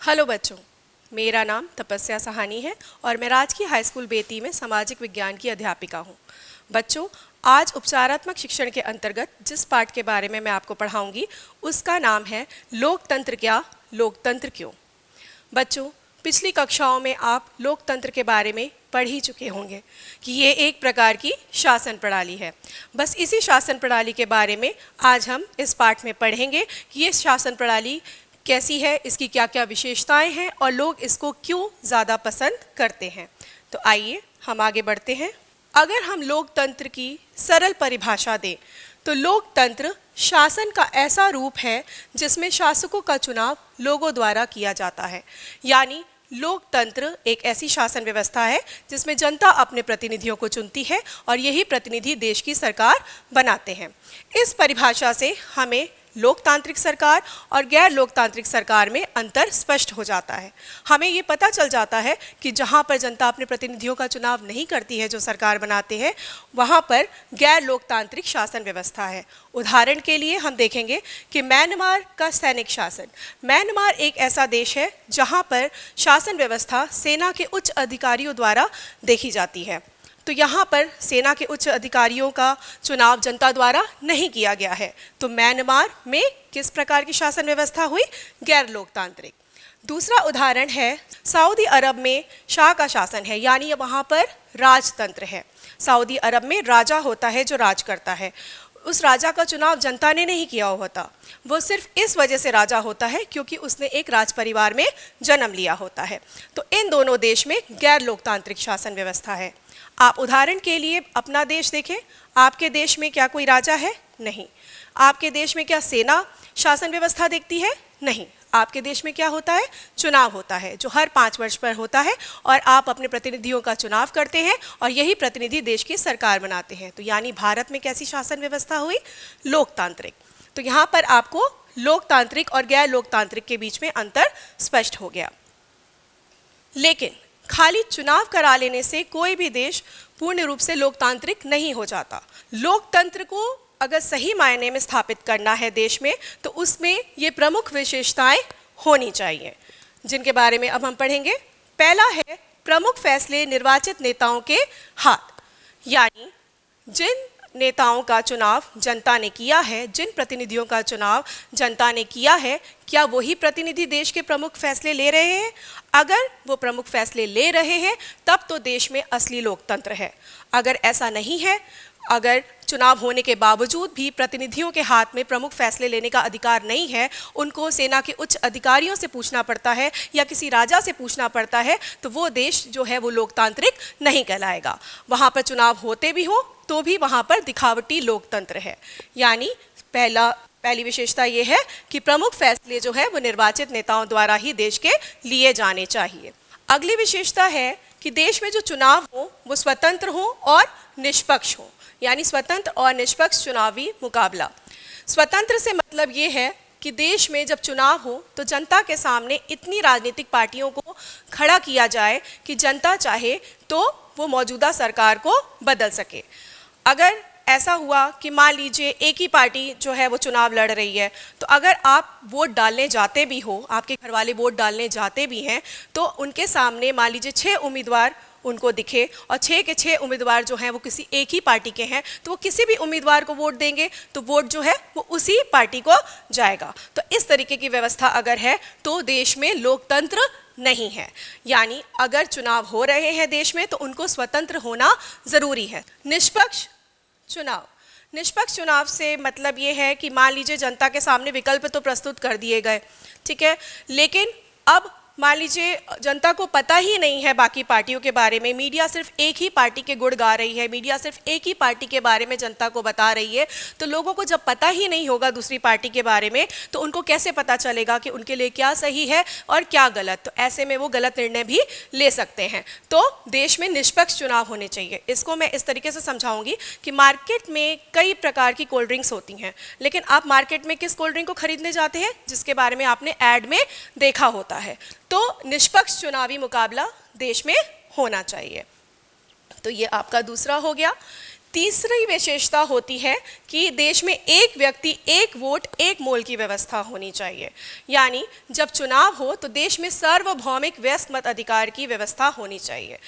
Hello बच्चों, मेरा नाम तपस्या सहानी है और मैं राजकीय हाई स्कूल बेती में सामाजिक विज्ञान की अध्यापिका हूँ। बच्चों, आज उपचारात्मक शिक्षण के अंतर्गत जिस पाठ के बारे में मैं आपको पढ़ाऊंगी उसका नाम है लोकतंत्र क्या, लोकतंत्र क्यों। बच्चों, पिछली कक्षाओं में आप लोकतंत्र के बारे में पढ़ ही चुके होंगे कि ये एक प्रकार की शासन प्रणाली है। बस इसी शासन प्रणाली के बारे में आज हम इस पाठ में पढ़ेंगे कि ये शासन प्रणाली कैसी है, इसकी क्या क्या विशेषताएं हैं और लोग इसको क्यों ज़्यादा पसंद करते हैं। तो आइए हम आगे बढ़ते हैं। अगर हम लोकतंत्र की सरल परिभाषा दें तो लोकतंत्र शासन का ऐसा रूप है जिसमें शासकों का चुनाव लोगों द्वारा किया जाता है। यानी लोकतंत्र एक ऐसी शासन व्यवस्था है जिसमें जनता अपने प्रतिनिधियों को चुनती है और यही प्रतिनिधि देश की सरकार बनाते हैं। इस परिभाषा से हमें लोकतांत्रिक सरकार और गैर लोकतांत्रिक सरकार में अंतर स्पष्ट हो जाता है। हमें ये पता चल जाता है कि जहाँ पर जनता अपने प्रतिनिधियों का चुनाव नहीं करती है, जो सरकार बनाते हैं, वहाँ पर गैर लोकतांत्रिक शासन व्यवस्था है। उदाहरण के लिए हम देखेंगे कि म्यांमार का सैनिक शासन। म्यांमार एक ऐसा देश है जहाँ पर शासन व्यवस्था सेना के उच्च अधिकारियों द्वारा देखी जाती है। तो यहाँ पर सेना के उच्च अधिकारियों का चुनाव जनता द्वारा नहीं किया गया है। तो म्यांमार में किस प्रकार की शासन व्यवस्था हुई? गैर लोकतांत्रिक। दूसरा उदाहरण है सऊदी अरब में शाह का शासन है, यानी वहाँ पर राजतंत्र है। सऊदी अरब में राजा होता है जो राज करता है। उस राजा का चुनाव जनता ने नहीं किया होता, वो सिर्फ इस वजह से राजा होता है क्योंकि उसने एक राज परिवार में जन्म लिया होता है। तो इन दोनों देश में गैर लोकतांत्रिक शासन व्यवस्था है। आप उदाहरण के लिए अपना देश देखें। आपके देश में क्या कोई राजा है? नहीं। आपके देश में क्या सेना शासन व्यवस्था देखती है? नहीं। आपके देश में क्या होता है? चुनाव होता है जो हर 5 वर्ष पर होता है और आप अपने प्रतिनिधियों का चुनाव करते हैं और यही प्रतिनिधि देश की सरकार बनाते हैं। तो यानी भारत में कैसी शासन व्यवस्था हुई? लोकतांत्रिक। तो यहाँ पर आपको लोकतांत्रिक और गैर लोकतांत्रिक के बीच में अंतर स्पष्ट हो गया। लेकिन खाली चुनाव करा लेने से कोई भी देश पूर्ण रूप से लोकतांत्रिक नहीं हो जाता। लोकतंत्र को अगर सही मायने में स्थापित करना है देश में तो उसमें ये प्रमुख विशेषताएं होनी चाहिए जिनके बारे में अब हम पढ़ेंगे। पहला है प्रमुख फैसले निर्वाचित नेताओं के हाथ। यानी जिन नेताओं का चुनाव जनता ने किया है, जिन प्रतिनिधियों का चुनाव जनता ने किया है, क्या वही प्रतिनिधि देश के प्रमुख फैसले ले रहे हैं? अगर वो प्रमुख फैसले ले रहे हैं तब तो देश में असली लोकतंत्र है। अगर ऐसा नहीं है, अगर चुनाव होने के बावजूद भी प्रतिनिधियों के हाथ में प्रमुख फैसले लेने का अधिकार नहीं है, उनको सेना के उच्च अधिकारियों से पूछना पड़ता है या किसी राजा से पूछना पड़ता है, तो वो देश जो है वो लोकतांत्रिक नहीं कहलाएगा। वहाँ पर चुनाव होते भी हो तो भी वहाँ पर दिखावटी लोकतंत्र है। यानी पहली विशेषता ये है कि प्रमुख फैसले जो है वो निर्वाचित नेताओं द्वारा ही देश के लिए जाने चाहिए। अगली विशेषता है कि देश में जो चुनाव हो वो स्वतंत्र हो और निष्पक्ष हो। यानी स्वतंत्र और निष्पक्ष चुनावी मुकाबला। स्वतंत्र से मतलब ये है कि देश में जब चुनाव हो तो जनता के सामने इतनी राजनीतिक पार्टियों को खड़ा किया जाए कि जनता चाहे तो वो मौजूदा सरकार को बदल सके। अगर ऐसा हुआ कि मान लीजिए एक ही पार्टी जो है वो चुनाव लड़ रही है, तो अगर आप वोट डालने जाते भी हो, आपके घर वाले वोट डालने जाते भी हैं, तो उनके सामने मान लीजिए 6 उम्मीदवार उनको दिखे और 6 के 6 उम्मीदवार जो हैं वो किसी एक ही पार्टी के हैं, तो वो किसी भी उम्मीदवार को वोट देंगे तो वोट जो है वो उसी पार्टी को जाएगा। तो इस तरीके की व्यवस्था अगर है तो देश में लोकतंत्र नहीं है। यानी अगर चुनाव हो रहे हैं देश में तो उनको स्वतंत्र होना ज़रूरी है। निष्पक्ष चुनाव। निष्पक्ष चुनाव से मतलब ये है कि मान लीजिए जनता के सामने विकल्प तो प्रस्तुत कर दिए गए, ठीक है, लेकिन अब मान लीजिए जनता को पता ही नहीं है बाकी पार्टियों के बारे में, मीडिया सिर्फ एक ही पार्टी के गुण गा रही है, मीडिया सिर्फ एक ही पार्टी के बारे में जनता को बता रही है, तो लोगों को जब पता ही नहीं होगा दूसरी पार्टी के बारे में तो उनको कैसे पता चलेगा कि उनके लिए क्या सही है और क्या गलत। तो ऐसे में वो गलत निर्णय भी ले सकते हैं। तो देश में निष्पक्ष चुनाव होने चाहिए। इसको मैं इस तरीके से समझाऊंगी कि मार्केट में कई प्रकार की कोल्ड ड्रिंक्स होती हैं, लेकिन आप मार्केट में किस कोल्ड ड्रिंक को खरीदने जाते हैं? जिसके बारे में आपने ऐड में देखा होता है। तो निष्पक्ष चुनावी मुकाबला देश में होना चाहिए। तो ये आपका दूसरा हो गया। तीसरी विशेषता होती है कि देश में एक व्यक्ति एक वोट एक मोल की व्यवस्था होनी चाहिए। यानी जब चुनाव हो तो देश में सार्वभौमिक वयस्क मत अधिकार की व्यवस्था होनी चाहिए।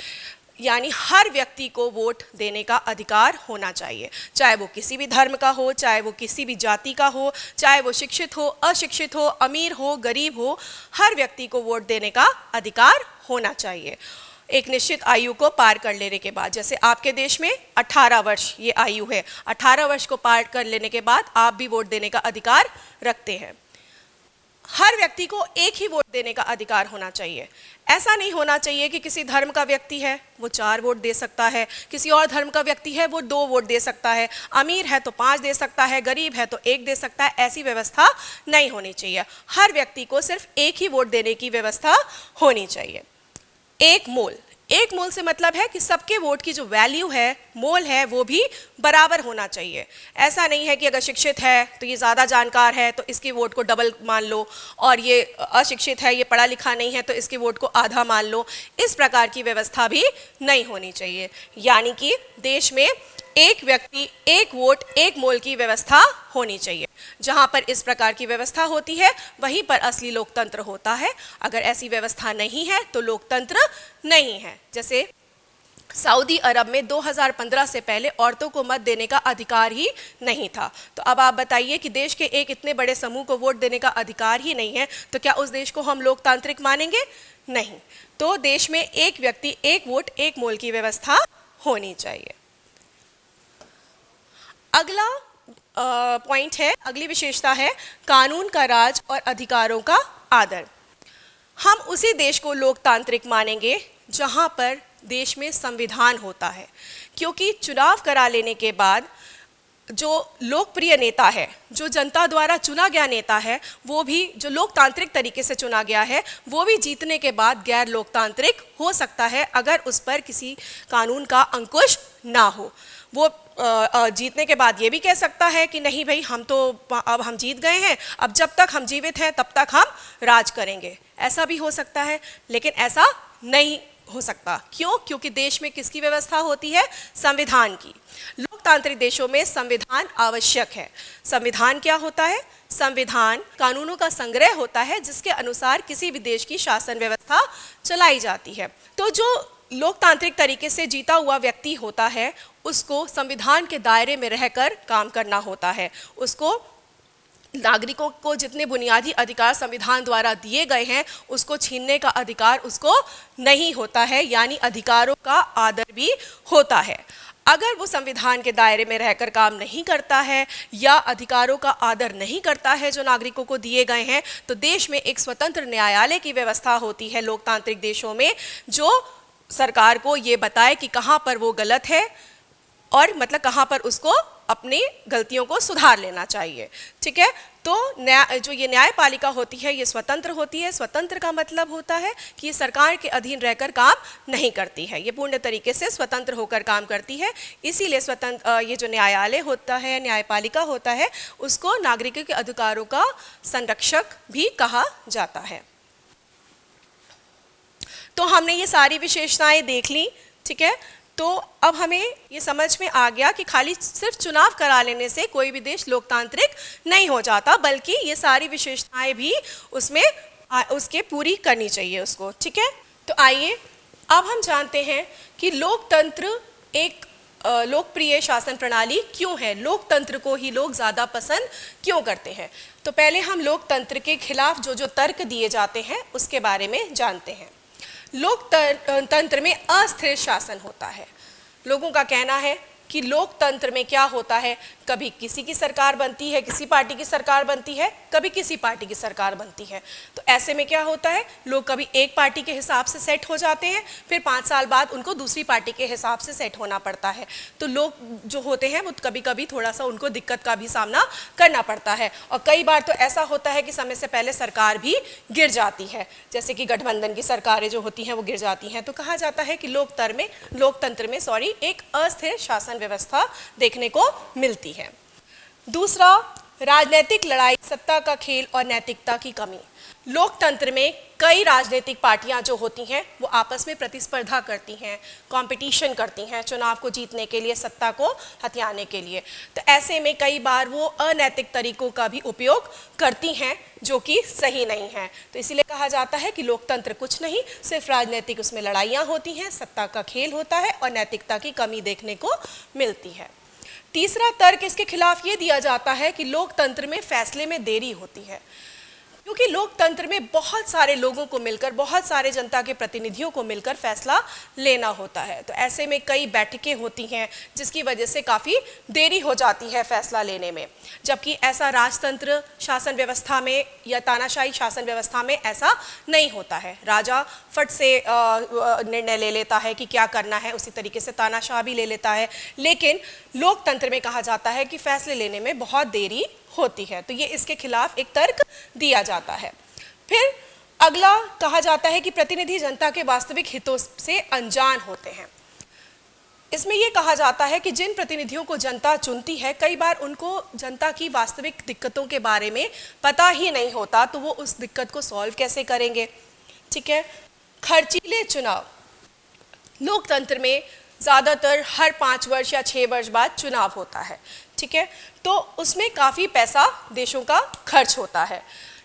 यानी हर व्यक्ति को वोट देने का अधिकार होना चाहिए, चाहे वो किसी भी धर्म का हो, चाहे वो किसी भी जाति का हो, चाहे वो शिक्षित हो, अशिक्षित हो, अमीर हो, गरीब हो, हर व्यक्ति को वोट देने का अधिकार होना चाहिए एक निश्चित आयु को पार कर लेने के बाद। जैसे आपके देश में 18 वर्ष ये आयु है, 18 वर्ष को पार कर लेने के बाद आप भी वोट देने का अधिकार रखते हैं। हर व्यक्ति को एक ही वोट देने का अधिकार होना चाहिए। ऐसा नहीं होना चाहिए कि किसी धर्म का व्यक्ति है वो 4 वोट दे सकता है, किसी और धर्म का व्यक्ति है वो 2 वोट दे सकता है, अमीर है तो 5 दे सकता है, गरीब है तो 1 दे सकता है। ऐसी व्यवस्था नहीं होनी चाहिए। हर व्यक्ति को सिर्फ एक ही वोट देने की व्यवस्था होनी चाहिए। एक मोल से मतलब है कि सबके वोट की जो वैल्यू है, मोल है, वो भी बराबर होना चाहिए। ऐसा नहीं है कि अगर शिक्षित है तो ये ज़्यादा जानकार है तो इसके वोट को डबल मान लो, और ये अशिक्षित है, ये पढ़ा लिखा नहीं है तो इसके वोट को आधा मान लो। इस प्रकार की व्यवस्था भी नहीं होनी चाहिए। यानी कि देश में एक व्यक्ति एक वोट एक मोल की व्यवस्था होनी चाहिए। जहां पर इस प्रकार की व्यवस्था होती है वहीं पर असली लोकतंत्र होता है। अगर ऐसी व्यवस्था नहीं है तो लोकतंत्र नहीं है। जैसे सऊदी अरब में 2015 से पहले औरतों को मत देने का अधिकार ही नहीं था। तो अब आप बताइए कि देश के एक इतने बड़े समूह को वोट देने का अधिकार ही नहीं है तो क्या उस देश को हम लोकतांत्रिक मानेंगे? नहीं। तो देश में एक व्यक्ति एक वोट एक मोल की व्यवस्था होनी चाहिए। अगला पॉइंट है, अगली विशेषता है कानून का राज और अधिकारों का आदर। हम उसी देश को लोकतांत्रिक मानेंगे जहां पर देश में संविधान होता है, क्योंकि चुनाव करा लेने के बाद जो लोकप्रिय नेता है, जो जनता द्वारा चुना गया नेता है, वो भी जो लोकतांत्रिक तरीके से चुना गया है, वो भी जीतने के बाद गैर लोकतांत्रिक हो सकता है अगर उस पर किसी कानून का अंकुश ना हो। वो जीतने के बाद ये भी कह सकता है कि नहीं भाई, अब हम जीत गए हैं, अब जब तक हम जीवित हैं तब तक हम राज करेंगे। ऐसा भी हो सकता है, लेकिन ऐसा नहीं हो सकता। क्यों? क्योंकि देश में किसकी व्यवस्था होती है? संविधान की। लोकतांत्रिक देशों में संविधान आवश्यक है। संविधान क्या होता है? संविधान कानूनों का संग्रह होता है जिसके अनुसार किसी भी देश की शासन व्यवस्था चलाई जाती है। तो जो लोकतांत्रिक तरीके से जीता हुआ व्यक्ति होता है उसको संविधान के दायरे में रहकर काम करना होता है। उसको नागरिकों को जितने बुनियादी अधिकार संविधान द्वारा दिए गए हैं उसको छीनने का अधिकार उसको नहीं होता है, यानी अधिकारों का आदर भी होता है। अगर वो संविधान के दायरे में रहकर काम नहीं करता है या अधिकारों का आदर नहीं करता है जो नागरिकों को दिए गए हैं, तो देश में एक स्वतंत्र न्यायालय की व्यवस्था होती है लोकतांत्रिक देशों में, जो सरकार को ये बताए कि कहाँ पर वो गलत है और मतलब कहाँ पर उसको अपनी गलतियों को सुधार लेना चाहिए। ठीक है, तो जो ये न्यायपालिका होती है ये स्वतंत्र होती है। स्वतंत्र का मतलब होता है कि ये सरकार के अधीन रहकर काम नहीं करती है, ये पूर्ण तरीके से स्वतंत्र होकर काम करती है। इसीलिए ये जो न्यायालय होता है, न्यायपालिका होता है, उसको नागरिकों के अधिकारों का संरक्षक भी कहा जाता है। तो हमने ये सारी विशेषताएं देख ली। ठीक है, तो अब हमें ये समझ में आ गया कि खाली सिर्फ चुनाव करा लेने से कोई भी देश लोकतांत्रिक नहीं हो जाता, बल्कि ये सारी विशेषताएं भी उसके पूरी करनी चाहिए उसको। ठीक है, तो आइए अब हम जानते हैं कि लोकतंत्र एक लोकप्रिय शासन प्रणाली क्यों है, लोकतंत्र को ही लोग ज़्यादा पसंद क्यों करते हैं। तो पहले हम लोकतंत्र के खिलाफ जो तर्क दिए जाते हैं उसके बारे में जानते हैं। लोकतंत्र में अस्थिर शासन होता है। लोगों का कहना है कि लोकतंत्र में क्या होता है, कभी किसी की सरकार बनती है, किसी पार्टी की सरकार बनती है, कभी किसी पार्टी की सरकार बनती है। तो ऐसे में क्या होता है, लोग कभी एक पार्टी के हिसाब से सेट हो जाते हैं, फिर 5 साल बाद उनको दूसरी पार्टी के हिसाब से सेट होना पड़ता है। तो लोग जो होते हैं वो कभी कभी थोड़ा सा उनको दिक्कत का भी सामना करना पड़ता है, और कई बार तो ऐसा होता है कि समय से पहले सरकार भी गिर जाती है, जैसे कि गठबंधन की सरकारें जो होती हैं वो गिर जाती हैं। तो कहा जाता है कि लोकतंत्र में एक अस्थिर शासन व्यवस्था देखने को मिलती है। दूसरा, राजनीतिक लड़ाई, सत्ता का खेल और नैतिकता की कमी। लोकतंत्र में कई राजनीतिक पार्टियां जो होती हैं वो आपस में प्रतिस्पर्धा करती हैं, कंपटीशन करती हैं चुनाव को जीतने के लिए, सत्ता को हथियाने के लिए। तो ऐसे में कई बार वो अनैतिक तरीकों का भी उपयोग करती हैं जो कि सही नहीं है। तो इसीलिए कहा जाता है कि लोकतंत्र कुछ नहीं, सिर्फ राजनीतिक उसमें लड़ाइयाँ होती हैं, सत्ता का खेल होता है और नैतिकता की कमी देखने को मिलती है। तीसरा तर्क इसके खिलाफ ये दिया जाता है कि लोकतंत्र में फैसले में देरी होती है, क्योंकि लोकतंत्र में बहुत सारे लोगों को मिलकर, बहुत सारे जनता के प्रतिनिधियों को मिलकर फैसला लेना होता है। तो ऐसे में कई बैठकें होती हैं जिसकी वजह से काफ़ी देरी हो जाती है फैसला लेने में, जबकि ऐसा राजतंत्र शासन व्यवस्था में या तानाशाही शासन व्यवस्था में ऐसा नहीं होता है। राजा फट से निर्णय ले लेता है कि क्या करना है, उसी तरीके से तानाशाह भी ले लेता है, लेकिन लोकतंत्र में कहा जाता है कि फैसले लेने में बहुत देरी होती है। तो ये इसके खिलाफ एक तर्क दिया जाता है। फिर अगला कहा जाता है कि प्रतिनिधि जनता के वास्तविक हितों से अनजान होते हैं। इसमें यह कहा जाता है कि जिन प्रतिनिधियों को जनता चुनती है, कई बार उनको जनता की वास्तविक दिक्कतों के बारे में पता ही नहीं होता, तो वो उस दिक्कत को सॉल्व कैसे करेंगे। ठीक है। खर्चीले चुनाव, लोकतंत्र में ज़्यादातर हर 5 वर्ष या 6 वर्ष बाद चुनाव होता है। ठीक है। तो उसमें काफ़ी पैसा देशों का खर्च होता है।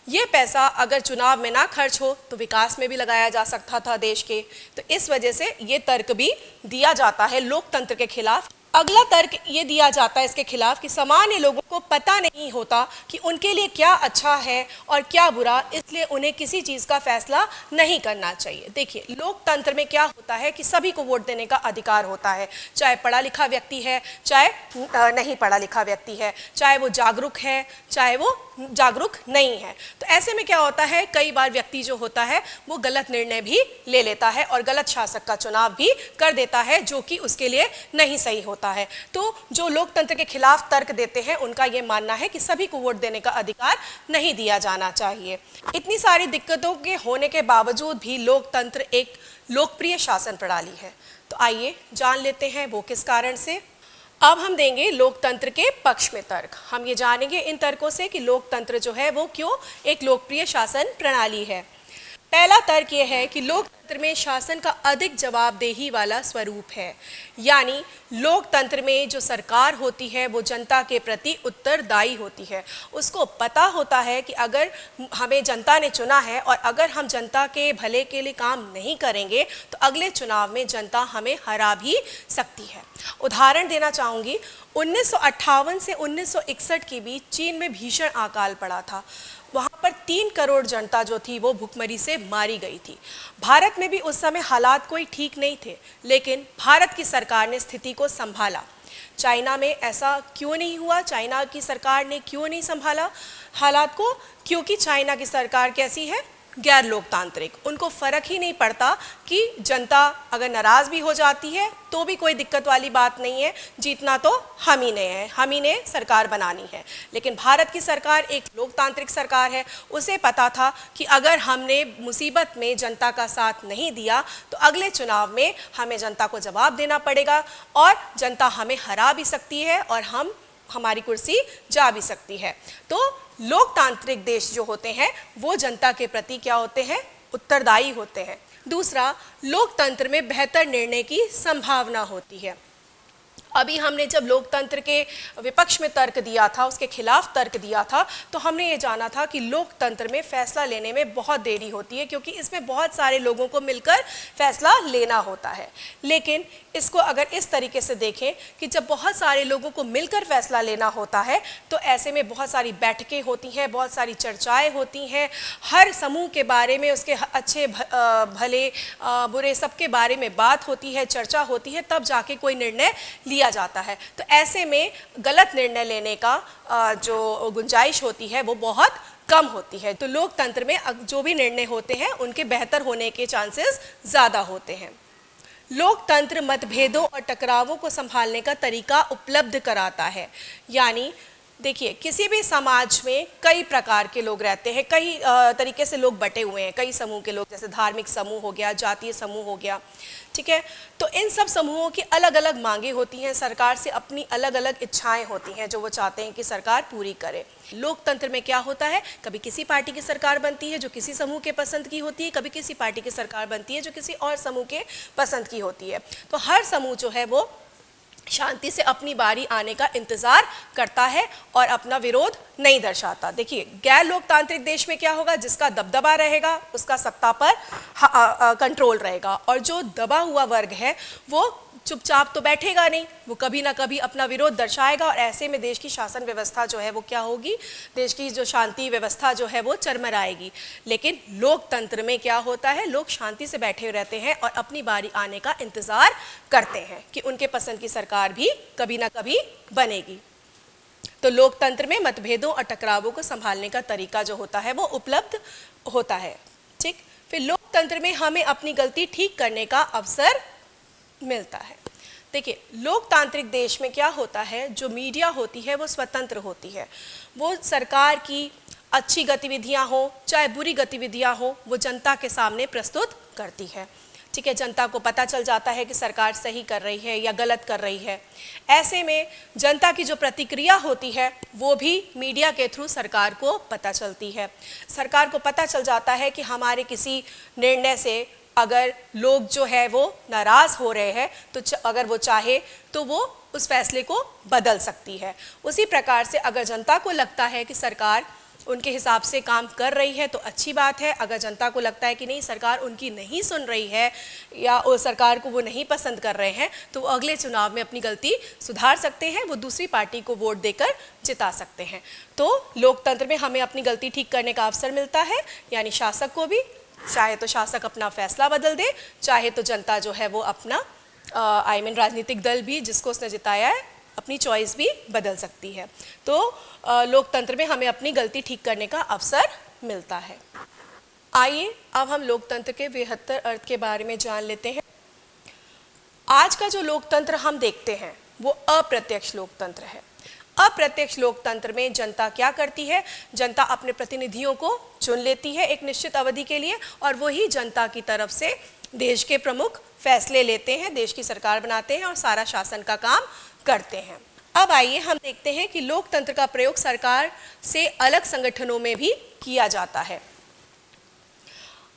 ये पैसा अगर चुनाव में ना खर्च हो तो विकास में भी लगाया जा सकता था देश के। तो इस वजह से ये तर्क भी दिया जाता है लोकतंत्र के खिलाफ। अगला तर्क ये दिया जाता है इसके खिलाफ कि सामान्य लोगों को पता नहीं होता कि उनके लिए क्या अच्छा है और क्या बुरा, इसलिए उन्हें किसी चीज़ का फैसला नहीं करना चाहिए। देखिए, लोकतंत्र में क्या होता है कि सभी को वोट देने का अधिकार होता है, चाहे पढ़ा लिखा व्यक्ति है, चाहे नहीं पढ़ा लिखा व्यक्ति है, चाहे वो जागरूक है, चाहे वो जागरूक नहीं है। तो ऐसे में क्या होता है, कई बार व्यक्ति जो होता है वो गलत निर्णय भी ले लेता है और गलत शासक का चुनाव भी कर देता है, जो कि उसके लिए नहीं सही होता है। तो जो लोकतंत्र के खिलाफ तर्क देते हैं उनका ये मानना है कि सभी को वोट देने का अधिकार नहीं दिया जाना चाहिए। इतनी सारी दिक्कतों के होने के बावजूद भी लोकतंत्र एक लोकप्रिय शासन प्रणाली है। तो आइए जान लेते हैं वो किस कारण से। अब हम देंगे लोकतंत्र के पक्ष में तर्क। हम ये जानेंगे इन तर्कों से कि लोकतंत्र जो है वो क्यों एक लोकप्रिय शासन प्रणाली है। पहला तर्क ये है कि लोकतंत्र में शासन का अधिक जवाबदेही वाला स्वरूप है, यानी लोकतंत्र में जो सरकार होती है वो जनता के प्रति उत्तरदायी होती है। उसको पता होता है कि अगर हमें जनता ने चुना है और अगर हम जनता के भले के लिए काम नहीं करेंगे तो अगले चुनाव में जनता हमें हरा भी सकती है। उदाहरण देना चाहूँगी, 1958 से 1961 के बीच चीन में भीषण अकाल पड़ा था। वहाँ पर 3 करोड़ जनता जो थी वो भुखमरी से मारी गई थी। भारत में भी उस समय हालात कोई ठीक नहीं थे, लेकिन भारत की सरकार ने स्थिति को संभाला। चाइना में ऐसा क्यों नहीं हुआ? चाइना की सरकार ने क्यों नहीं संभाला हालात को? क्योंकि चाइना की सरकार कैसी है? गैर लोकतांत्रिक। उनको फ़र्क ही नहीं पड़ता कि जनता अगर नाराज़ भी हो जाती है तो भी कोई दिक्कत वाली बात नहीं है, जीतना तो हम ही ने है, हम ही ने सरकार बनानी है। लेकिन भारत की सरकार एक लोकतांत्रिक सरकार है। उसे पता था कि अगर हमने मुसीबत में जनता का साथ नहीं दिया तो अगले चुनाव में हमें जनता को जवाब देना पड़ेगा और जनता हमें हरा भी सकती है और हमारी कुर्सी जा भी सकती है। तो लोकतांत्रिक देश जो होते हैं वो जनता के प्रति क्या होते हैं? उत्तरदायी होते हैं। दूसरा, लोकतंत्र में बेहतर निर्णय की संभावना होती है। अभी हमने जब लोकतंत्र के विपक्ष में तर्क दिया था, उसके खिलाफ तर्क दिया था, तो हमने ये जाना था कि लोकतंत्र में फैसला लेने में बहुत देरी होती है, क्योंकि इसमें बहुत सारे लोगों को मिलकर फैसला लेना होता है। लेकिन इसको अगर इस तरीके से देखें कि जब बहुत सारे लोगों को मिलकर फैसला लेना होता है तो ऐसे में बहुत सारी बैठकें होती हैं, बहुत सारी चर्चाएं होती हैं, हर समूह के बारे में, उसके अच्छे भले बुरे सबके बारे में बात होती है, चर्चा होती है, तब जाके कोई निर्णय लिया जाता है। तो ऐसे में गलत निर्णय लेने का जो गुंजाइश होती है वो बहुत कम होती है। तो लोकतंत्र में जो भी निर्णय होते हैं उनके बेहतर होने के चांसेस ज़्यादा होते हैं। लोकतंत्र मतभेदों और टकरावों को संभालने का तरीका उपलब्ध कराता है, यानी देखिए, किसी भी समाज में कई प्रकार के लोग रहते हैं, कई तरीके से लोग बटे हुए हैं, कई समूह के लोग, जैसे धार्मिक समूह हो गया, जातीय समूह हो गया, ठीक है। तो इन सब समूहों की अलग अलग मांगे होती हैं, सरकार से अपनी अलग अलग इच्छाएं होती हैं जो वो चाहते हैं कि सरकार पूरी करे। लोकतंत्र में क्या होता है, कभी किसी पार्टी की सरकार बनती है जो किसी समूह के पसंद की होती है, कभी किसी पार्टी की सरकार बनती है जो किसी और समूह के पसंद की होती है। तो हर समूह जो है वो शांति से अपनी बारी आने का इंतजार करता है और अपना विरोध नहीं दर्शाता। देखिए, गैर लोकतांत्रिक देश में क्या होगा, जिसका दबदबा रहेगा उसका सत्ता पर कंट्रोल रहेगा, और जो दबा हुआ वर्ग है वो चुपचाप तो बैठेगा नहीं, वो कभी ना कभी अपना विरोध दर्शाएगा, और ऐसे में देश की शासन व्यवस्था जो है वो क्या होगी, देश की जो शांति व्यवस्था जो है वो चरमराएगी। लेकिन लोकतंत्र में क्या होता है, लोग शांति से बैठे रहते हैं और अपनी बारी आने का इंतजार करते हैं कि उनके पसंद की सरकार भी कभी ना कभी बनेगी। तो लोकतंत्र में मतभेदों और टकरावों को संभालने का तरीका जो होता है वो उपलब्ध होता है, ठीक। फिर लोकतंत्र में हमें अपनी गलती ठीक करने का अवसर मिलता है। देखिए, लोकतांत्रिक देश में क्या होता है, जो मीडिया होती है वो स्वतंत्र होती है, वो सरकार की अच्छी गतिविधियां हो चाहे बुरी गतिविधियां हो वो जनता के सामने प्रस्तुत करती है, ठीक है। जनता को पता चल जाता है कि सरकार सही कर रही है या गलत कर रही है। ऐसे में जनता की जो प्रतिक्रिया होती है वो भी मीडिया के थ्रू सरकार को पता चलती है। सरकार को पता चल जाता है कि हमारे किसी निर्णय से अगर लोग जो है वो नाराज़ हो रहे हैं तो अगर वो चाहे तो वो उस फैसले को बदल सकती है। उसी प्रकार से अगर जनता को लगता है कि सरकार उनके हिसाब से काम कर रही है तो अच्छी बात है, अगर जनता को लगता है कि नहीं सरकार उनकी नहीं सुन रही है या उस सरकार को वो नहीं पसंद कर रहे हैं तो वो अगले चुनाव में अपनी गलती सुधार सकते हैं, वो दूसरी पार्टी को वोट देकर जिता सकते हैं। तो लोकतंत्र में हमें अपनी गलती ठीक करने का अवसर मिलता है, यानी शासक को भी, चाहे तो शासक अपना फैसला बदल दे, चाहे तो जनता जो है वो अपना राजनीतिक दल भी जिसको उसने जिताया है अपनी चॉइस भी बदल सकती है। तो लोकतंत्र में हमें अपनी गलती ठीक करने का अवसर मिलता है। आइए अब हम लोकतंत्र के बेहतर अर्थ के बारे में जान लेते हैं। आज का जो लोकतंत्र हम देखते हैं वो अप्रत्यक्ष लोकतंत्र है। अप्रत्यक्ष लोकतंत्र में जनता क्या करती है, जनता अपने प्रतिनिधियों को चुन लेती है एक निश्चित अवधि के लिए और वही जनता की तरफ से देश के प्रमुख फैसले लेते हैं, देश की सरकार बनाते हैं और सारा शासन का काम करते हैं। अब आइए हम देखते हैं कि लोकतंत्र का प्रयोग सरकार से अलग संगठनों में भी किया जाता है।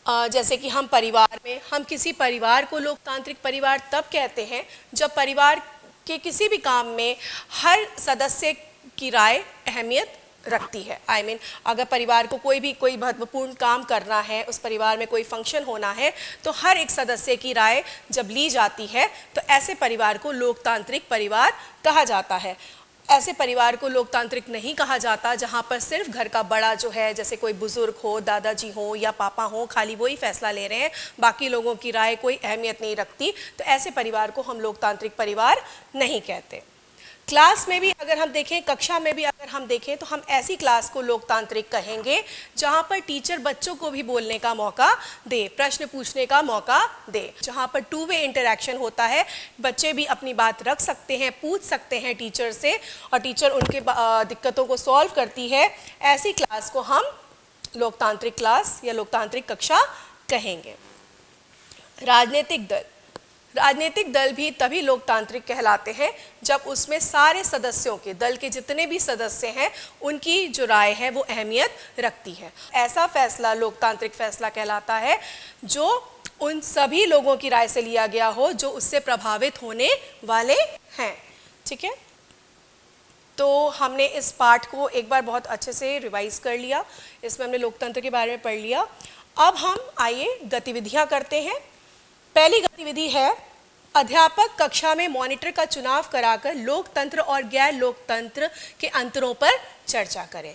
जैसे कि हम परिवार में, हम किसी परिवार को लोकतांत्रिक परिवार तब कहते हैं जब परिवार के किसी भी काम में हर सदस्य की राय अहमियत रखती है। अगर परिवार को कोई महत्वपूर्ण काम करना है, उस परिवार में कोई फंक्शन होना है तो हर एक सदस्य की राय जब ली जाती है तो ऐसे परिवार को लोकतांत्रिक परिवार कहा जाता है। ऐसे परिवार को लोकतांत्रिक नहीं कहा जाता जहाँ पर सिर्फ घर का बड़ा जो है, जैसे कोई बुजुर्ग हो, दादाजी हो या पापा हो, खाली वही फैसला ले रहे हैं, बाकी लोगों की राय कोई अहमियत नहीं रखती, तो ऐसे परिवार को हम लोकतांत्रिक परिवार नहीं कहते। क्लास में भी अगर हम देखें, कक्षा में भी अगर हम देखें तो हम ऐसी क्लास को लोकतांत्रिक कहेंगे जहाँ पर टीचर बच्चों को भी बोलने का मौका दे, प्रश्न पूछने का मौका दे, जहाँ पर टू वे इंटरेक्शन होता है, बच्चे भी अपनी बात रख सकते हैं, पूछ सकते हैं टीचर से और टीचर उनके दिक्कतों को सॉल्व करती है। ऐसी क्लास को हम लोकतांत्रिक क्लास या लोकतांत्रिक कक्षा कहेंगे। राजनीतिक दल भी तभी लोकतांत्रिक कहलाते हैं जब उसमें सारे सदस्यों के, दल के जितने भी सदस्य हैं उनकी जो राय है वो अहमियत रखती है। ऐसा फैसला लोकतांत्रिक फैसला कहलाता है जो उन सभी लोगों की राय से लिया गया हो जो उससे प्रभावित होने वाले हैं, ठीक है। तो हमने इस पाठ को एक बार बहुत अच्छे से रिवाइज कर लिया, इसमें हमने लोकतंत्र के बारे में पढ़ लिया। अब हम आइए गतिविधियां करते हैं। पहली गतिविधि है अध्यापक कक्षा में मॉनिटर का चुनाव कराकर लोकतंत्र और गैर लोकतंत्र के अंतरों पर चर्चा करें।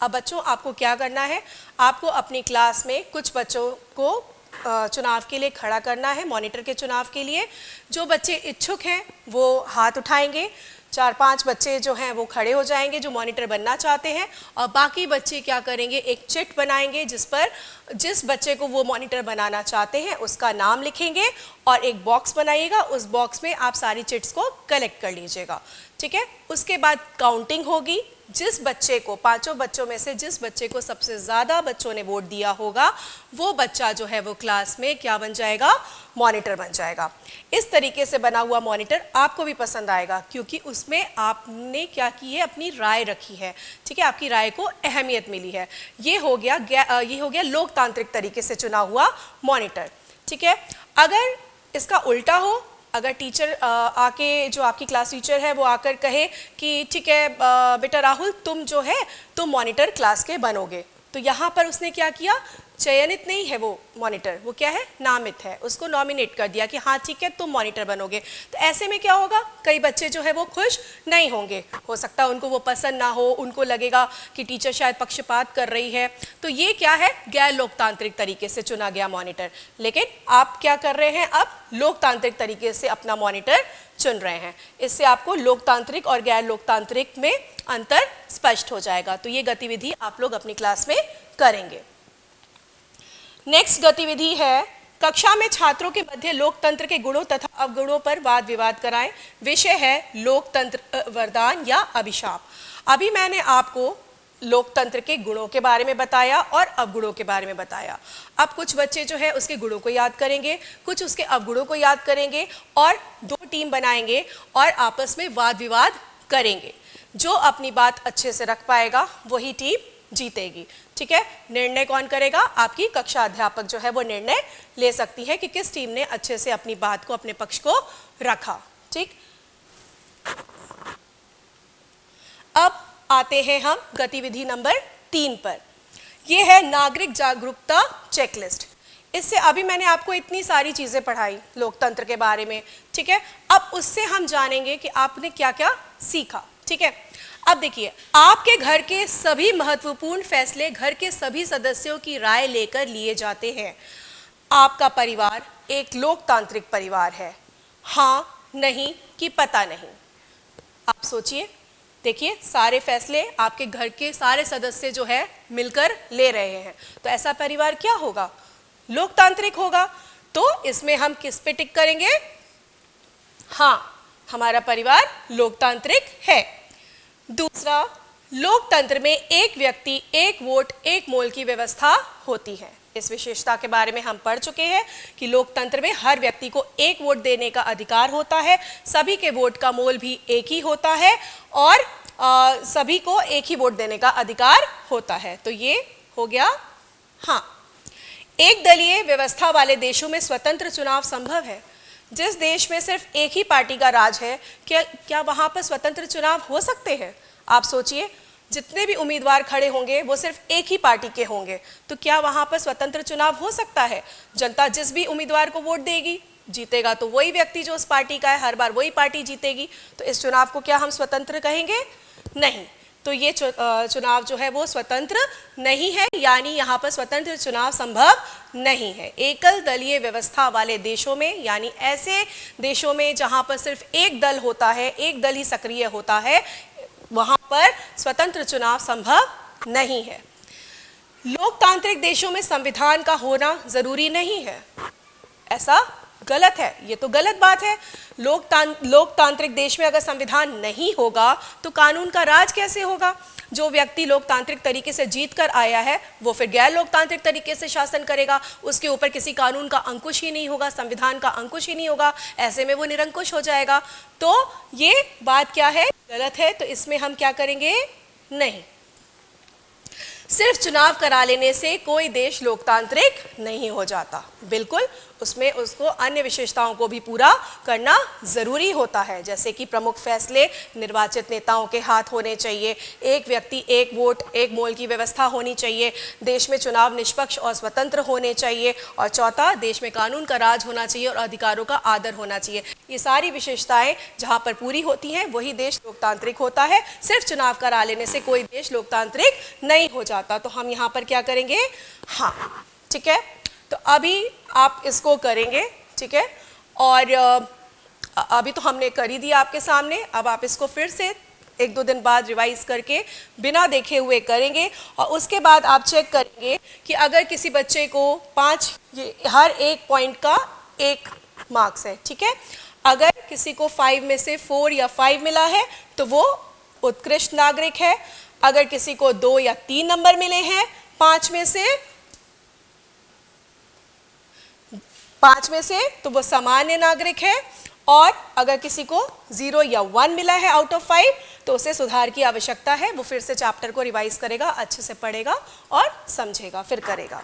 अब बच्चों आपको क्या करना है, आपको अपनी क्लास में कुछ बच्चों को चुनाव के लिए खड़ा करना है, मॉनिटर के चुनाव के लिए। जो बच्चे इच्छुक हैं वो हाथ उठाएंगे, 4-5 बच्चे जो हैं वो खड़े हो जाएंगे जो मॉनिटर बनना चाहते हैं और बाकी बच्चे क्या करेंगे, एक चिट बनाएंगे जिस पर जिस बच्चे को वो मॉनिटर बनाना चाहते हैं उसका नाम लिखेंगे और एक बॉक्स बनाइएगा, उस बॉक्स में आप सारी चिट्स को कलेक्ट कर लीजिएगा, ठीक है। उसके बाद काउंटिंग होगी, जिस बच्चे को, पांचों बच्चों में से जिस बच्चे को सबसे ज़्यादा बच्चों ने वोट दिया होगा वो बच्चा जो है वो क्लास में क्या बन जाएगा, मॉनिटर बन जाएगा। इस तरीके से बना हुआ मॉनिटर आपको भी पसंद आएगा क्योंकि उसमें आपने क्या की है, अपनी राय रखी है, ठीक है, आपकी राय को अहमियत मिली है। ये हो गया लोकतांत्रिक तरीके से चुना हुआ मॉनिटर, ठीक है। अगर इसका उल्टा हो, अगर टीचर आके, जो आपकी क्लास टीचर है वो आकर कहे कि ठीक है बेटा राहुल तुम जो है तुम मॉनिटर क्लास के बनोगे, तो यहाँ पर उसने क्या किया, चयनित नहीं है वो मॉनिटर, वो क्या है, नामित है, उसको नॉमिनेट कर दिया कि हाँ ठीक है तुम मॉनिटर बनोगे। तो ऐसे में क्या होगा, कई बच्चे जो है वो खुश नहीं होंगे, हो सकता है उनको वो पसंद ना हो, उनको लगेगा कि टीचर शायद पक्षपात कर रही है। तो ये क्या है, गैर लोकतांत्रिक तरीके से चुना गया मॉनिटर। लेकिन आप क्या कर रहे हैं, अब लोकतांत्रिक तरीके से अपना मॉनिटर चुन रहे हैं। इससे आपको लोकतांत्रिक और गैर लोकतांत्रिक में अंतर स्पष्ट हो जाएगा। तो ये गतिविधि आप लोग अपनी क्लास में करेंगे। नेक्स्ट गतिविधि है, कक्षा में छात्रों के मध्य लोकतंत्र के गुणों तथा अवगुणों पर वाद विवाद कराएं। विषय है लोकतंत्र वरदान या अभिशाप। अभी मैंने आपको लोकतंत्र के गुणों के बारे में बताया और अवगुणों के बारे में बताया। अब कुछ बच्चे जो है उसके गुणों को याद करेंगे, कुछ उसके अवगुणों को याद करेंगे और दो टीम बनाएंगे और आपस में वाद विवाद करेंगे। जो अपनी बात अच्छे से रख पाएगा वही टीम जीतेगी, ठीक है। निर्णय कौन करेगा, आपकी कक्षा अध्यापक जो है वो निर्णय ले सकती है कि किस टीम ने अच्छे से अपनी बात को, अपने पक्ष को रखा, ठीक। अब आते हैं हम गतिविधि नंबर 3 पर। यह है नागरिक जागरूकता चेकलिस्ट। इससे अभी मैंने आपको इतनी सारी चीजें पढ़ाई लोकतंत्र के बारे में, ठीक है। अब उससे हम जानेंगे कि आपने क्या क्या सीखा, ठीक है। अब देखिए, आपके घर के सभी महत्वपूर्ण फैसले घर के सभी सदस्यों की राय लेकर लिए जाते हैं। आपका परिवार एक लोकतांत्रिक परिवार है, हाँ, नहीं कि पता नहीं। आप सोचिए, देखिए सारे फैसले आपके घर के सारे सदस्य जो है मिलकर ले रहे हैं, तो ऐसा परिवार क्या होगा, लोकतांत्रिक होगा। तो इसमें हम किस पे टिक करेंगे, हाँ, हमारा परिवार लोकतांत्रिक है। दूसरा, लोकतंत्र में एक व्यक्ति एक वोट एक मोल की व्यवस्था होती है। इस विशेषता के बारे में हम पढ़ चुके हैं कि लोकतंत्र में हर व्यक्ति को एक वोट देने का अधिकार होता है, सभी के वोट का मोल भी एक ही होता है और सभी को एक ही वोट देने का अधिकार होता है। तो ये हो गया। हाँ, एक दलीय व्यवस्था वाले देशों में स्वतंत्र चुनाव संभव है। जिस देश में सिर्फ एक ही पार्टी का राज है, क्या वहां पर स्वतंत्र चुनाव हो सकते हैं? आप सोचिए, जितने भी उम्मीदवार खड़े होंगे वो सिर्फ एक ही पार्टी के होंगे, तो क्या वहां पर स्वतंत्र चुनाव हो सकता है? जनता जिस भी उम्मीदवार को वोट देगी, जीतेगा तो वही व्यक्ति जो उस पार्टी का है, हर बार वही पार्टी जीतेगी। तो इस चुनाव को क्या हम स्वतंत्र कहेंगे? नहीं। तो ये चुनाव जो है वो स्वतंत्र नहीं है, यानी यहाँ पर स्वतंत्र चुनाव संभव नहीं है। एकल दलीय व्यवस्था वाले देशों में, यानी ऐसे देशों में जहाँ पर सिर्फ एक दल होता है, एक दल ही सक्रिय होता है, वहाँ पर स्वतंत्र चुनाव संभव नहीं है। लोकतांत्रिक देशों में संविधान का होना जरूरी नहीं है, ऐसा गलत है, ये तो गलत बात है। लोकतांत्रिक देश में अगर संविधान नहीं होगा तो कानून का राज कैसे होगा? जो व्यक्ति लोकतांत्रिक तरीके से जीत कर आया है वो फिर गैर लोकतांत्रिक तरीके से शासन करेगा, उसके ऊपर किसी कानून का अंकुश ही नहीं होगा, संविधान का अंकुश ही नहीं होगा, ऐसे में वो निरंकुश हो जाएगा। तो ये बात क्या है? गलत है। तो इसमें हम क्या करेंगे? नहीं। सिर्फ चुनाव करा लेने से कोई देश लोकतांत्रिक नहीं हो जाता, बिल्कुल उसमें उसको अन्य विशेषताओं को भी पूरा करना जरूरी होता है, जैसे कि प्रमुख फैसले निर्वाचित नेताओं के हाथ होने चाहिए, एक व्यक्ति एक वोट एक मोल की व्यवस्था होनी चाहिए, देश में चुनाव निष्पक्ष और स्वतंत्र होने चाहिए, और चौथा, देश में कानून का राज होना चाहिए और अधिकारों का आदर होना चाहिए। ये सारी विशेषताएं जहाँ पर पूरी होती हैं वही देश लोकतांत्रिक होता है। सिर्फ चुनाव करा लेने से कोई देश लोकतांत्रिक नहीं हो जाता। तो हम यहाँ पर क्या करेंगे? हाँ, ठीक है। तो अभी आप इसको करेंगे, ठीक है। और अभी तो हमने कर ही दिया आपके सामने, अब आप इसको फिर से 1-2 दिन बाद रिवाइज करके बिना देखे हुए करेंगे, और उसके बाद आप चेक करेंगे कि अगर किसी बच्चे को 5, हर एक पॉइंट का 1 मार्क्स है, ठीक है। अगर किसी को 5 में से 4 या 5 मिला है तो वो उत्कृष्ट नागरिक है। अगर किसी को 2 या 3 नंबर मिले हैं 5 में से तो वो सामान्य नागरिक है, और अगर किसी को 0 या 1 मिला है आउट ऑफ 5 तो उसे सुधार की आवश्यकता है। वो फिर से चैप्टर को रिवाइज करेगा, अच्छे से पढ़ेगा और समझेगा, फिर करेगा।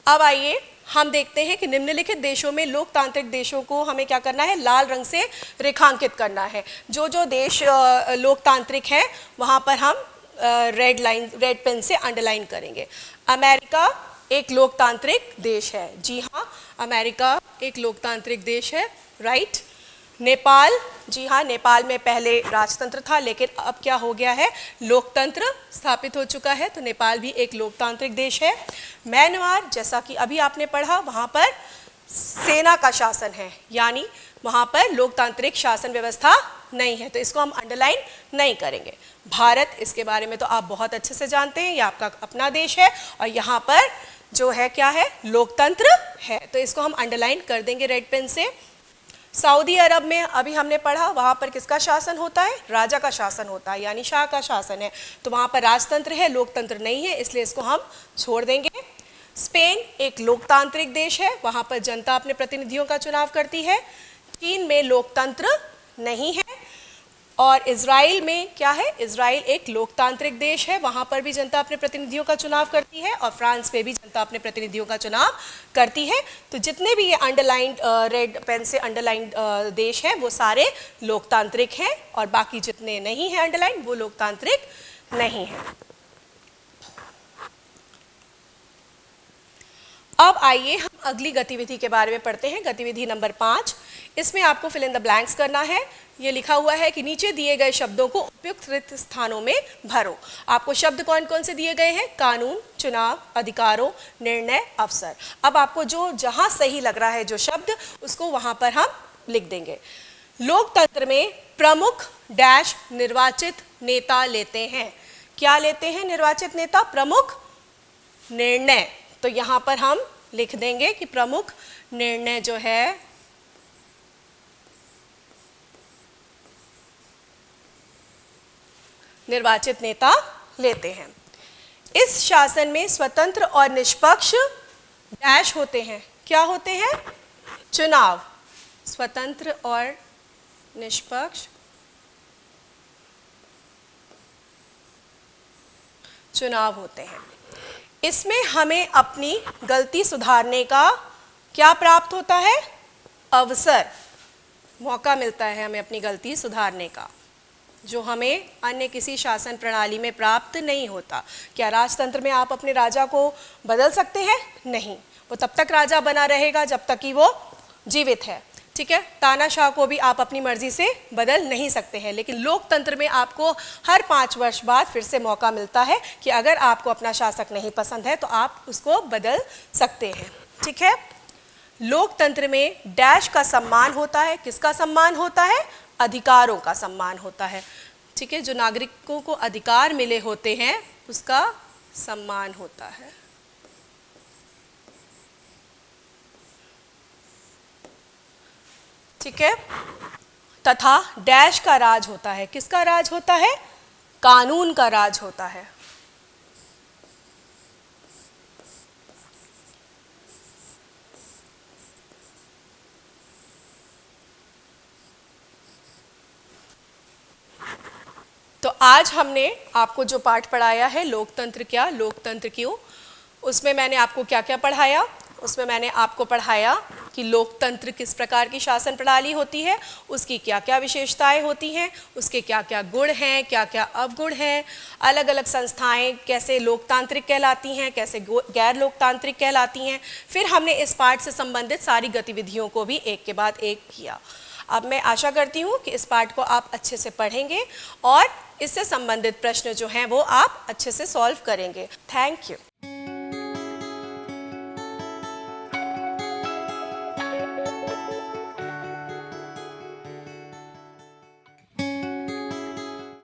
अब आइए हम देखते हैं कि निम्नलिखित देशों में, लोकतांत्रिक देशों को हमें क्या करना है, लाल रंग से रेखांकित करना है। जो जो देश लोकतांत्रिक है वहाँ पर हम रेड पेन से अंडरलाइन करेंगे। अमेरिका एक लोकतांत्रिक देश है, जी हाँ, अमेरिका एक लोकतांत्रिक देश है, राइट। नेपाल, जी हाँ, नेपाल में पहले राजतंत्र था लेकिन अब क्या हो गया है, लोकतंत्र स्थापित हो चुका है, तो नेपाल भी एक लोकतांत्रिक देश है। म्यांमार, जैसा कि अभी आपने पढ़ा, वहाँ पर सेना का शासन है, यानी वहाँ पर लोकतांत्रिक शासन व्यवस्था नहीं है, तो इसको हम अंडरलाइन नहीं करेंगे। भारत, इसके बारे में तो आप बहुत अच्छे से जानते हैं, ये आपका अपना देश है और यहाँ पर जो है क्या है, लोकतंत्र है, तो इसको हम अंडरलाइन कर देंगे रेड पेन से। सऊदी अरब में अभी हमने पढ़ा, वहाँ पर किसका शासन होता है, राजा का शासन होता है, यानी शाह का शासन है, तो वहाँ पर राजतंत्र है, लोकतंत्र नहीं है, इसलिए इसको हम छोड़ देंगे। स्पेन एक लोकतांत्रिक देश है, वहाँ पर जनता अपने प्रतिनिधियों का चुनाव करती है। चीन में लोकतंत्र नहीं है। और इजराइल में क्या है, इजराइल एक लोकतांत्रिक देश है, वहाँ पर भी जनता अपने प्रतिनिधियों का चुनाव करती है, और फ्रांस में भी जनता अपने प्रतिनिधियों का चुनाव करती है। तो जितने भी ये अंडरलाइंड रेड पेन से अंडरलाइंड देश हैं वो सारे लोकतांत्रिक हैं, और बाकी जितने नहीं हैं अंडरलाइंड वो लोकतांत्रिक नहीं हैं। अब आइए हम अगली गतिविधि के बारे में पढ़ते हैं, गतिविधि नंबर 5। इसमें आपको फिल इन द ब्लैंक्स करना है। ये लिखा हुआ है कि नीचे दिए गए शब्दों को उपयुक्त रिक्त स्थानों में भरो। आपको शब्द कौन कौन से दिए गए हैं, कानून, चुनाव, अधिकारों, निर्णय, अवसर। अब आपको जो जहां सही लग रहा है जो शब्द, उसको वहां पर हम लिख देंगे। लोकतंत्र में प्रमुख डैश निर्वाचित नेता लेते हैं। क्या लेते हैं निर्वाचित नेता, प्रमुख निर्णय। तो यहां पर हम लिख देंगे कि प्रमुख निर्णय जो है निर्वाचित नेता लेते हैं। इस शासन में स्वतंत्र और निष्पक्ष डैश होते हैं। क्या होते हैं, चुनाव, स्वतंत्र और निष्पक्ष चुनाव होते हैं। इसमें हमें अपनी गलती सुधारने का क्या प्राप्त होता है, अवसर, मौका मिलता है हमें अपनी गलती सुधारने का, जो हमें अन्य किसी शासन प्रणाली में प्राप्त नहीं होता। क्या राजतंत्र में आप अपने राजा को बदल सकते हैं, नहीं, वो तब तक राजा बना रहेगा जब तक कि वो जीवित है, ठीक है। तानाशाह को भी आप अपनी मर्जी से बदल नहीं सकते हैं, लेकिन लोकतंत्र में आपको हर 5 वर्ष बाद फिर से मौका मिलता है कि अगर आपको अपना शासक नहीं पसंद है तो आप उसको बदल सकते हैं, ठीक है। लोकतंत्र में डैश का सम्मान होता है। किसका सम्मान होता है, अधिकारों का सम्मान होता है, ठीक है। जो नागरिकों को अधिकार मिले होते हैं उसका सम्मान होता है। ठीक है। तथा डैश का राज होता है। किसका राज होता है, कानून का राज होता है। तो आज हमने आपको जो पाठ पढ़ाया है, लोकतंत्र क्या, लोकतंत्र क्यों, उसमें मैंने आपको क्या क्या पढ़ाया, उसमें मैंने आपको पढ़ाया कि लोकतंत्र किस प्रकार की शासन प्रणाली होती है, उसकी क्या क्या विशेषताएं होती हैं, उसके क्या क्या गुण हैं, क्या क्या अवगुण हैं, अलग अलग संस्थाएं कैसे लोकतांत्रिक कहलाती हैं, कैसे गैर लोकतांत्रिक कहलाती हैं। फिर हमने इस पाठ से संबंधित सारी गतिविधियों को भी एक के बाद एक किया। अब मैं आशा करती हूँ कि इस पाठ को आप अच्छे से पढ़ेंगे और इससे संबंधित प्रश्न जो हैं वो आप अच्छे से सॉल्व करेंगे। Thank you.